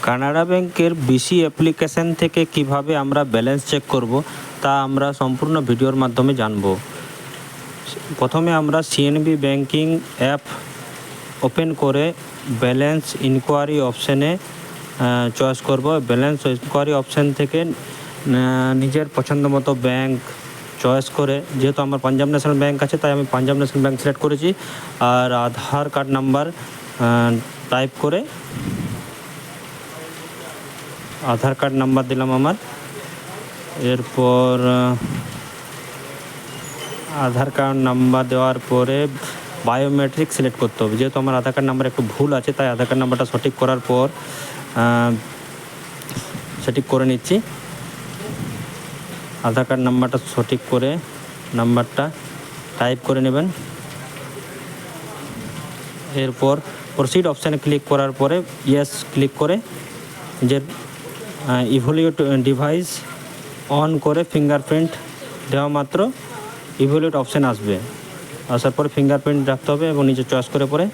কানাড়া ব্যাংকের BC application থেকে কিভাবে আমরা ব্যালেন্স চেক করব তা আমরা সম্পূর্ণ ভিডিওর মাধ্যমে জানব। প্রথমে আমরা সিএনবি ব্যাংকিং অ্যাপ ওপেন করে ব্যালেন্স ইনকোয়ারি অপশানে চয়েস করব। ব্যালেন্স ইনকোয়ারি অপশান থেকে নিজের পছন্দ মতো ব্যাংক চয়েস করে, যেহেতু আমার পাঞ্জাব ন্যাশনাল ব্যাংক আছে তাই আমি পাঞ্জাব ন্যাশনাল ব্যাংক সিলেক্ট করেছি। আর আধার কার্ড নাম্বার টাইপ করে আধার কার্ড নাম্বার দিলাম আমার। এরপর আধার কার্ড নাম্বার দেওয়ার পরে বায়োমেট্রিক সিলেক্ট করতে হবে। যেহেতু আমার আধার কার্ড নাম্বার একটু ভুল আছে তাই আধার কার্ড নাম্বারটা সঠিক করার পর সঠিক করে নিচ্ছি। আধার কার্ড নাম্বারটা সঠিক করে নাম্বারটা টাইপ করে নেবেন। এরপর প্রসিড অপশানে ক্লিক করার পরে ইয়েস ক্লিক করে যে ইভ্যালুয়েট ডিভাইস অন করে ফিঙ্গারপ্রিন্ট দেওয়া মাত্র ইভ্যালুয়েট অপশান আসবে। আসার পরে ফিঙ্গারপ্রিন্ট রাখতে হবে এবং নিজে চয়েস করে পরে